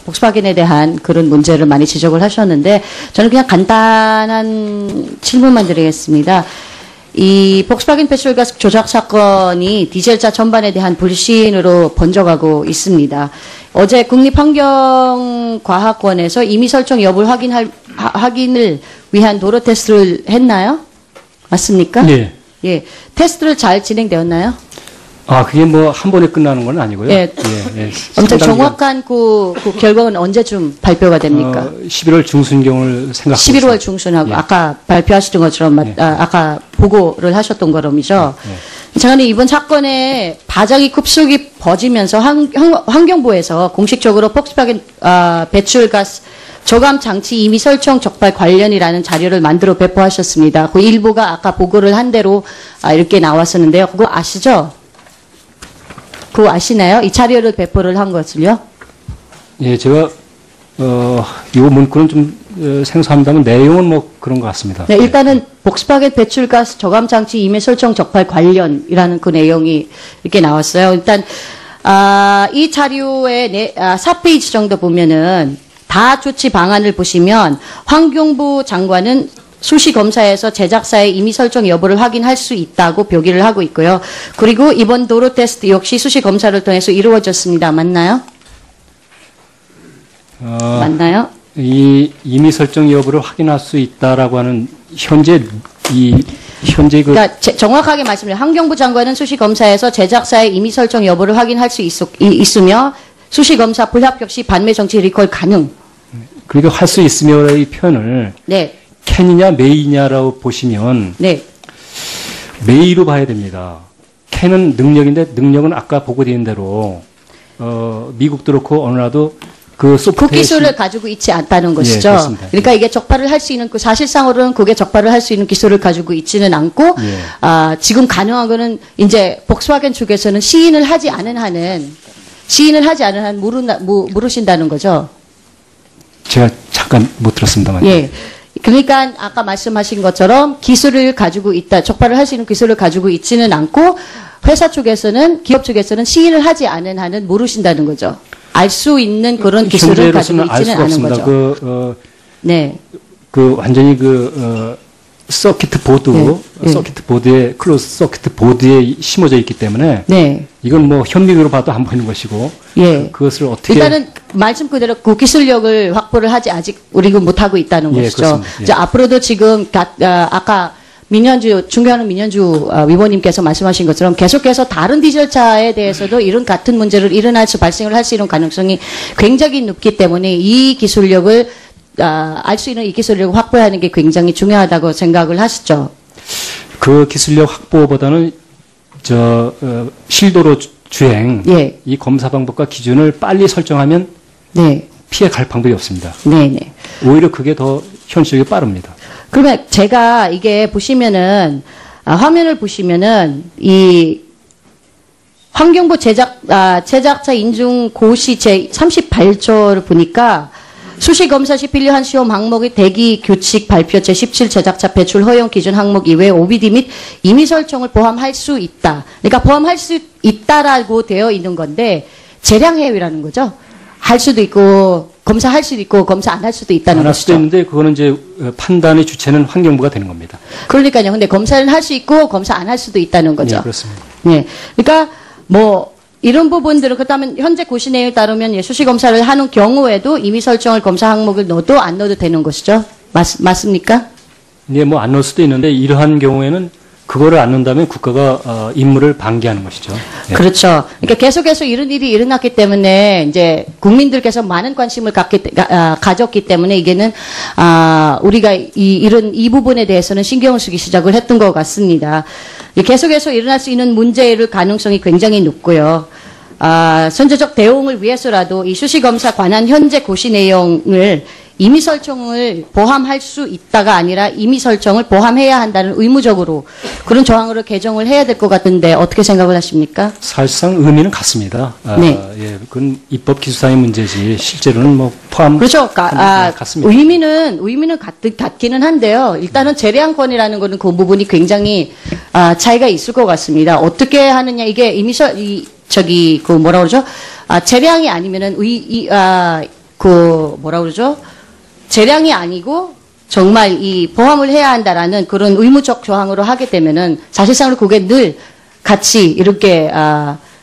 복스바겐에 대한 그런 문제를 많이 지적을 하셨는데 저는 그냥 간단한 질문만 드리겠습니다. 이 복스바겐 배출가스 조작 사건이 디젤차 전반에 대한 불신으로 번져가고 있습니다. 어제 국립환경과학원에서 임의 설정 여부를 확인을 위한 도로 테스트를 했나요? 맞습니까? 네. 예. 테스트를 잘 진행되었나요? 아, 그게 뭐 한 번에 끝나는 건 아니고요. 예. 예. 엄청 정확한 그 결과는 언제쯤 발표가 됩니까? 11월 중순경을 생각하고 11월 중순하고 예. 아까 발표하셨던 것처럼 예. 아까 보고를 하셨던 거럼이죠. 예. 장관님, 이번 사건에 바닥이 급속히 퍼지면서 환경부에서 공식적으로 폭스바겐 배출가스 저감 장치 임의 설정 적발 관련이라는 자료를 만들어 배포하셨습니다. 그 일부가 아까 보고를 한 대로 이렇게 나왔었는데요. 그거 아시죠? 그거 아시나요? 이 자료를 배포를 한 것을요? 예, 제가 이 문구는 좀 생소합니다만 내용은 뭐 그런 것 같습니다. 네, 일단은 복스바겐 배출가스 저감 장치 임의 설정 적발 관련이라는 그 내용이 이렇게 나왔어요. 일단 이 자료의 4페이지 정도 보면은 다 조치 방안을 보시면 환경부 장관은 수시 검사에서 제작사의 임의 설정 여부를 확인할 수 있다고 표기를 하고 있고요. 그리고 이번 도로 테스트 역시 수시 검사를 통해서 이루어졌습니다. 맞나요? 맞나요? 이 임의 설정 여부를 확인할 수 있다라고 하는 현재 그러니까 정확하게 말씀드리면 환경부 장관은 수시 검사에서 제작사의 임의 설정 여부를 확인할 수 있으며 수시 검사 불합격 시 반매 정치 리콜 가능. 그러니까 할 수 있으며의 표현을 네. 캔이냐 메이냐라고 보시면 네. 메이로 봐야 됩니다. 캔은 능력인데 능력은 아까 보고드린 대로 미국도 그렇고 어느 나라도 그 기술을 가지고 있지 않다는 것이죠. 예, 그러니까 이게 적발을 할 수 있는 사실상으로는 그게 적발을 할 수 있는 기술을 가지고 있지는 않고 예. 지금 가능한 거는 이제 복스바겐 측에서는 시인을 하지 않은 한은 물으신다는 거죠. 제가 잠깐 못 들었습니다만. 예. 그러니까 아까 말씀하신 것처럼 기술을 가지고 있다, 적발을 할 수 있는 기술을 가지고 있지는 않고 회사 쪽에서는 기업 쪽에서는 시인을 하지 않은 한은 모르신다는 거죠. 알 수 있는 그런 기술을 가지고 있지는 않은 거죠. 네. 완전히 서킷 보드, 네. 서킷 보드에 클로즈 서킷 보드에 심어져 있기 때문에 네. 이건 뭐 현미경으로 봐도 안 보이는 것이고 예. 그것을 어떻게 일단은 말씀 그대로 그 기술력을 확보를 하지 아직 우리가 못하고 있다는 예, 것이죠. 예. 앞으로도 지금 아까 존경하는 민현주 위원님께서 말씀하신 것처럼 계속해서 다른 디젤차에 대해서도 이런 같은 문제를 발생을 할 수 있는 가능성이 굉장히 높기 때문에 이 기술력을 알 수 있는 이 기술력을 확보하는 게 굉장히 중요하다고 생각을 하시죠. 그 기술력 확보보다는 실도로 주행 예. 이 검사 방법과 기준을 빨리 설정하면 네. 피해 갈 방법이 없습니다. 네네. 오히려 그게 더 현실력이 빠릅니다. 그러면 제가 이게 보시면은 화면을 보시면은 이 환경부 제작자 인증 고시 제 38조를 보니까 수시 검사 시 필요한 시험 항목의 대기 규칙 발표 제17 제작자 배출 허용 기준 항목 이외에 OBD 및 임의 설정을 포함할 수 있다. 그러니까 포함할 수 있다라고 되어 있는 건데 재량 해외라는 거죠. 할 수도 있고 검사할 수도 있고 검사 안 할 수도 있다는 안 할 것이죠. 수도 있는데 그거는 이제 판단의 주체는 환경부가 되는 겁니다. 그러니까요. 근데 검사를 할 수 있고 검사 안 할 수도 있다는 거죠. 네, 그렇습니다. 네. 그러니까 이런 부분들은 그렇다면 현재 고시 내용에 따르면 수시 검사를 하는 경우에도 임의 설정을 검사 항목을 넣어도 안 넣어도 되는 것이죠. 맞습니까? 네, 뭐 안 넣을 수도 있는데 이러한 경우에는 그거를 안 넣는다면 국가가 임무를 방기하는 것이죠. 네. 그렇죠. 그러니까 계속해서 이런 일이 일어났기 때문에 이제 국민들께서 많은 관심을 가졌기 때문에 이게는 우리가 이 부분에 대해서는 신경을 쓰기 시작을 했던 것 같습니다. 계속해서 일어날 수 있는 문제일 가능성이 굉장히 높고요. 선제적 대응을 위해서라도 이 수시검사 관한 현재 고시 내용을 임의 설정을 포함할 수 있다가 아니라 임의 설정을 포함해야 한다는 의무적으로 그런 조항으로 개정을 해야 될 것 같은데 어떻게 생각을 하십니까? 사실상 의미는 같습니다. 네. 예, 그건 입법 기술상의 문제지 실제로는 뭐 포함. 그렇죠. 같습니다. 의미는 같기는 한데요. 일단은 재량권이라는 거는 그 부분이 굉장히 차이가 있을 것 같습니다. 어떻게 하느냐 이게 그 뭐라 그러죠? 재량이 아니면은 그 뭐라 그러죠? 재량이 아니고 정말 이 보험을 해야 한다라는 그런 의무적 조항으로 하게 되면은 사실상으로 그게 늘 같이 이렇게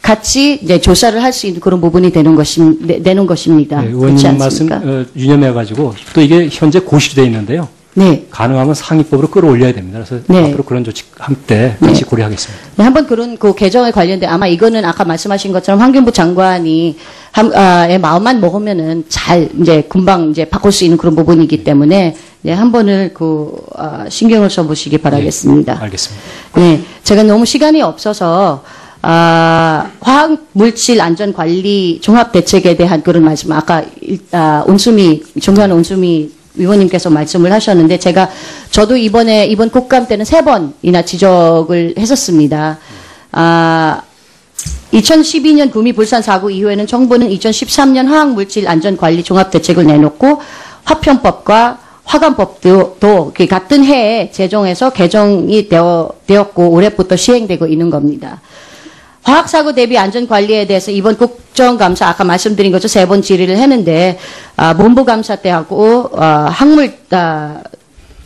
같이 이제 조사를 할 수 있는 그런 부분이 되는 것입니다. 네, 의원님 말씀 유념해가지고 또 이게 현재 고시되어 있는데요. 네. 가능하면 상위법으로 끌어올려야 됩니다. 그래서 네. 앞으로 그런 조치 함께 같이 고려하겠습니다. 네, 한번 그런 그 개정에 관련된 아마 이거는 아까 말씀하신 것처럼 환경부 장관이 마음만 먹으면은 잘 이제 금방 이제 바꿀 수 있는 그런 부분이기 때문에 네, 한 번을 신경을 써보시기 바라겠습니다. 네, 알겠습니다. 네, 제가 너무 시간이 없어서 화학물질 안전관리 종합대책에 대한 그런 말씀 아까 정관 온수미 위원님께서 말씀을 하셨는데 저도 이번 국감 때는 3번이나 지적을 했었습니다. 2012년 구미 불산 사고 이후에는 정부는 2013년 화학물질 안전관리 종합대책을 내놓고 화편법과 화관법도 같은 해에 제정해서 개정이 되었고 올해부터 시행되고 있는 겁니다. 화학사고 대비 안전관리에 대해서 이번 국정감사 아까 말씀드린 것처럼 3번 질의를 했는데 본부감사 때 하고 9월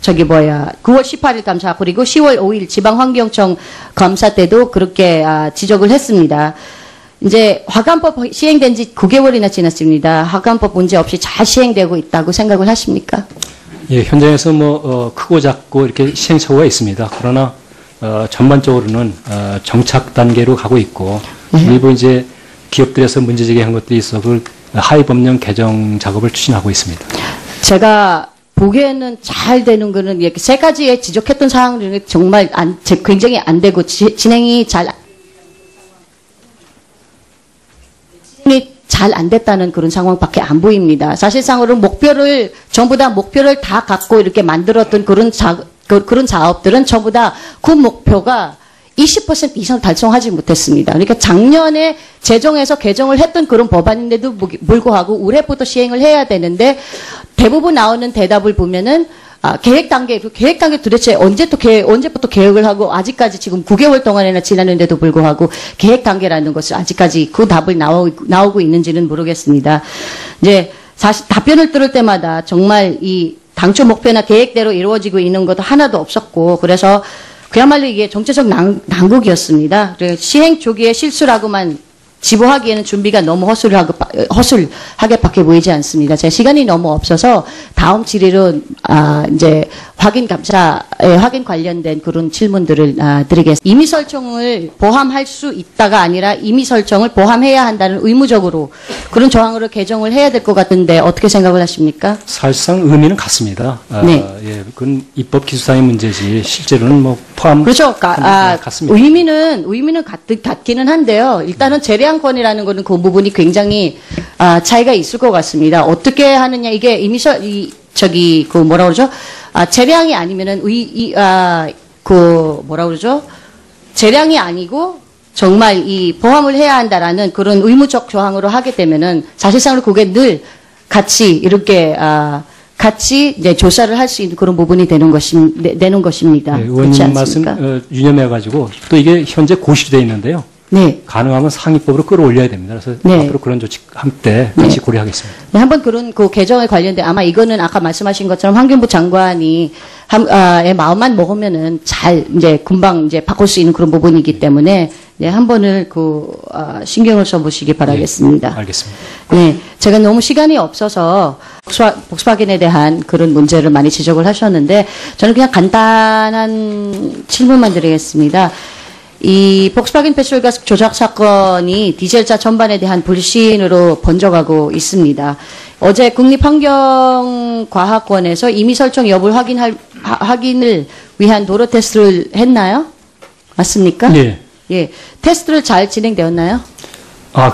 18일 감사 그리고 10월 5일 지방환경청 감사 때도 그렇게 지적을 했습니다. 이제 화관법 시행된 지 9개월이나 지났습니다. 화관법 문제 없이 잘 시행되고 있다고 생각을 하십니까? 예, 현장에서 크고 작고 이렇게 시행착오가 있습니다. 그러나 전반적으로는 정착 단계로 가고 있고 일부 이제 기업들에서 문제 제기한 것들이 있어 그 하위 법령 개정 작업을 추진하고 있습니다. 제가 보기에는 잘 되는 거는 이렇게 3가지에 지적했던 사항 중에 정말 굉장히 안 되고 진행이 잘 안 됐다는 그런 상황밖에 안 보입니다. 사실상으로 전부 다 목표를 다 갖고 이렇게 만들었던 그런 사업들은 전부 다 그 목표가 20% 이상 달성하지 못했습니다. 그러니까 작년에 제정해서 개정을 했던 그런 법안인데도 불구하고 올해부터 시행을 해야 되는데 대부분 나오는 대답을 보면은 계획 단계 도대체 언제부터 계획을 하고 아직까지 지금 9개월 동안이나 지났는데도 불구하고 계획 단계라는 것을 아직까지 그 답을 나오고 있는지는 모르겠습니다. 이제 사실 답변을 들을 때마다 정말 이 당초 목표나 계획대로 이루어지고 있는 것도 하나도 없었고 그래서 그야말로 이게 정치적 난국이었습니다. 시행 초기에 실수라고만 지부하기에는 준비가 너무 허술하게밖에 보이지 않습니다. 제 시간이 너무 없어서 다음 질의로 이제 확인 관련된 그런 질문들을 드리겠습니다. 임의 설정을 포함할 수 있다가 아니라 임의 설정을 포함해야 한다는 의무적으로 그런 조항으로 개정을 해야 될 것 같은데 어떻게 생각을 하십니까? 사실상 의미는 같습니다. 네. 예, 그건 입법 기술상의 문제지 실제로는 포함. 그렇죠. 같습니다. 의미는 같기는 한데요. 일단은 재량권이라는 거는 그 부분이 굉장히 차이가 있을 것 같습니다. 어떻게 하느냐 이게 뭐라 그러죠? 재량이 아니면은 뭐라 그러죠? 재량이 아니고 정말 이 보험을 해야 한다라는 그런 의무적 조항으로 하게 되면은 사실상으로 그게 늘 같이 이렇게 같이 이제 조사를 할 수 있는 그런 부분이 되는 것입니다. 네, 의원님 말씀 유념해가지고 또 이게 현재 고시되어 있는데요. 네. 가능하면 상위법으로 끌어올려야 됩니다. 그래서 네. 앞으로 그런 조치 함께 같이 고려하겠습니다. 네, 한번 그런 그 개정에 관련된 아마 이거는 아까 말씀하신 것처럼 환경부 장관이 마음만 먹으면은 잘 이제 금방 이제 바꿀 수 있는 그런 부분이기 때문에 네, 한 번을 신경을 써보시기 바라겠습니다. 네, 알겠습니다. 네, 제가 너무 시간이 없어서 복스바겐에 대한 그런 문제를 많이 지적을 하셨는데 저는 그냥 간단한 질문만 드리겠습니다. 이 복스바겐 배출가스 조작 사건이 디젤차 전반에 대한 불신으로 번져가고 있습니다. 어제 국립환경과학원에서 임의 설정 여부를 확인을 위한 도로 테스트를 했나요? 맞습니까? 네. 예. 테스트를 잘 진행되었나요?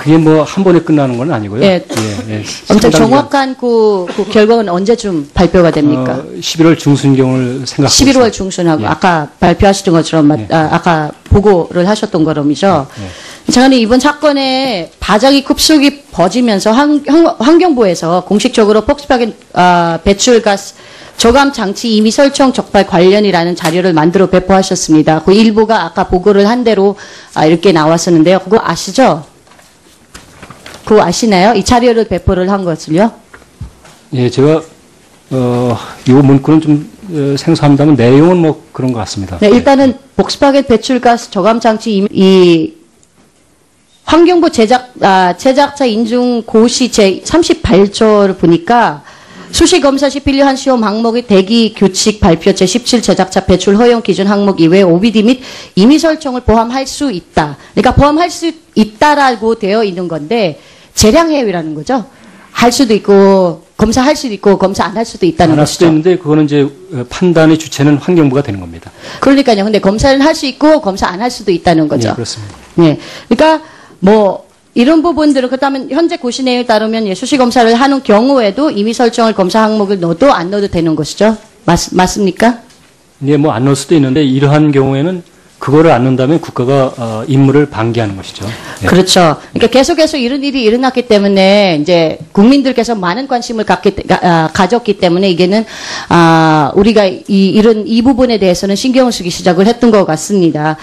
그게 한 번에 끝나는 건 아니고요. 예. 예. 아무튼 정확한 그 결과는 언제쯤 발표가 됩니까? 11월 중순경을 생각하고 11월 중순하고 예. 아까 발표하셨던 것처럼 예. 아까 보고를 하셨던 거럼이죠. 예. 저는 이번 사건에 바닥이 급속히 퍼지면서 환경부에서 공식적으로 폭스바겐 배출가스 저감 장치 임의 설정 적발 관련이라는 자료를 만들어 배포하셨습니다. 그 일부가 아까 보고를 한 대로 이렇게 나왔었는데요. 그거 아시죠? 그거 아시나요? 이 자료를 배포를 한 것을요? 예, 제가 이 문구는 좀 생소합니다만 내용은 뭐 그런 것 같습니다. 네, 일단은 복스바겐 배출가스 저감 장치 이 환경부 제작자 인증 고시 제 38조를 보니까 수시 검사 시 필요한 시험 항목의 대기 규칙 발표 제 17 제작자 배출 허용 기준 항목 이외에 OBD 및 임의 설정을 포함할 수 있다. 그러니까 포함할 수 있다라고 되어 있는 건데 재량 해외라는 거죠. 할 수도 있고 검사할 수도 있고 검사 안 할 수도 있다는 안 할 것이죠. 수도 있는데 그거는 이제 판단의 주체는 환경부가 되는 겁니다. 그러니까요. 근데 검사를 할 수 있고 검사 안 할 수도 있다는 거죠. 네, 그렇습니다. 네. 그러니까 뭐 이런 부분들은 그렇다면 현재 고시 내용에 따르면 수시 검사를 하는 경우에도 임의 설정을 검사 항목을 넣어도 안 넣어도 되는 것이죠. 맞습니까? 예, 뭐 안 넣을 수도 있는데 이러한 경우에는 그거를 안 넣는다면 국가가 임무를 방기하는 것이죠. 예. 그렇죠. 그러니까 계속해서 이런 일이 일어났기 때문에 이제 국민들께서 많은 관심을 가졌기 때문에 이게는 우리가 이 부분에 대해서는 신경을 쓰기 시작을 했던 것 같습니다.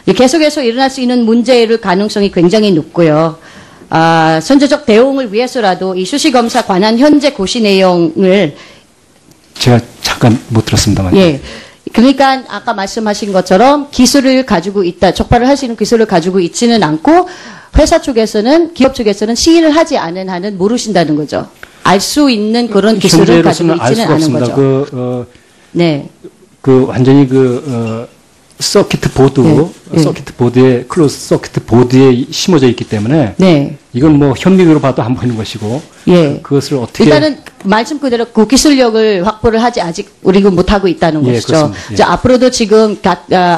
계속해서 일어날 수 있는 문제일 가능성이 굉장히 높고요. 선제적 대응을 위해서라도 이 수시검사 관한 현재 고시 내용을 제가 잠깐 못 들었습니다만. 예. 그러니까 아까 말씀하신 것처럼 기술을 가지고 있다, 적발을 할 수 있는 기술을 가지고 있지는 않고 회사 쪽에서는 기업 쪽에서는 시인을 하지 않은 한은 모르신다는 거죠. 알 수 있는 그런 기술을 가지고 있지는 않은 거죠. 네. 완전히 서킷 보드, 네. 서킷 보드에 클로즈 서킷 보드에 심어져 있기 때문에 네. 이건 뭐 현미경으로 봐도 안 보이는 것이고 예. 그것을 어떻게 일단은 말씀 그대로 그 기술력을 확보를 하지 아직 우리가 못하고 있다는 예, 것이죠. 그렇습니다. 예. 이제 앞으로도 지금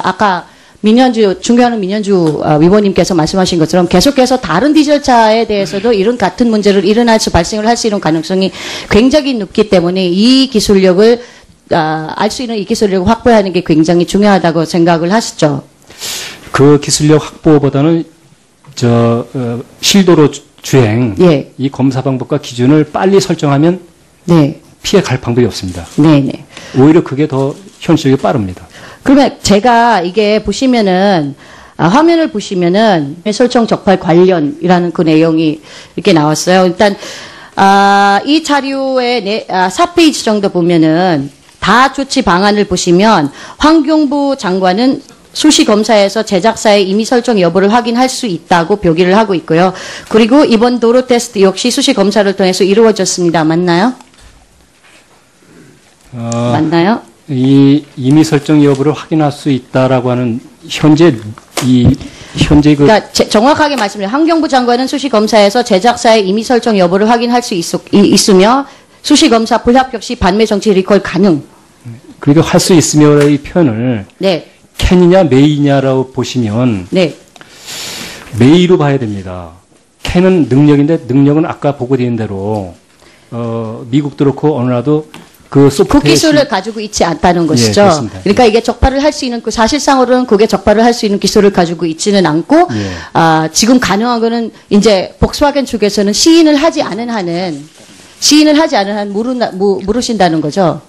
아까 존경하는 민현주 위원님께서 말씀하신 것처럼 계속해서 다른 디젤차에 대해서도 이런 같은 문제를 발생을 할 수 있는 가능성이 굉장히 높기 때문에 이 기술력을 알 수 있는 이 기술력을 확보하는 게 굉장히 중요하다고 생각을 하시죠. 그 기술력 확보보다는 실도로 주행 예. 이 검사 방법과 기준을 빨리 설정하면 네. 피해 갈 방법이 없습니다. 네네. 오히려 그게 더 현실력이 빠릅니다. 그러면 제가 이게 보시면은 화면을 보시면은 설정 적발 관련이라는 그 내용이 이렇게 나왔어요. 일단 이 자료의 4페이지 정도 보면은 다 조치 방안을 보시면 환경부 장관은 수시 검사에서 제작사의 임의 설정 여부를 확인할 수 있다고 표기를 하고 있고요. 그리고 이번 도로 테스트 역시 수시 검사를 통해서 이루어졌습니다. 맞나요? 맞나요? 이 임의 설정 여부를 확인할 수 있다라고 하는 현재 그러니까 정확하게 말씀드리면 환경부 장관은 수시 검사에서 제작사의 임의 설정 여부를 확인할 수 있으며 수시 검사 불합격 시 반매 정치 리콜 가능. 그러니까 할 수 있으며의 표현을 네. 캔이냐 메이냐라고 보시면 네. 메이로 봐야 됩니다. 캔은 능력인데 능력은 아까 보고되어 있는 대로 미국도 그렇고 어느 나라도 그 기술을 가지고 있지 않다는 것이죠. 그렇습니다. 그러니까 이게 적발을 할 수 있는 사실상으로는 그게 적발을 할 수 있는 기술을 가지고 있지는 않고 지금 가능한 거는 이제 복스와겐 쪽에서는 시인을 하지 않은 한 모르신다는 거죠.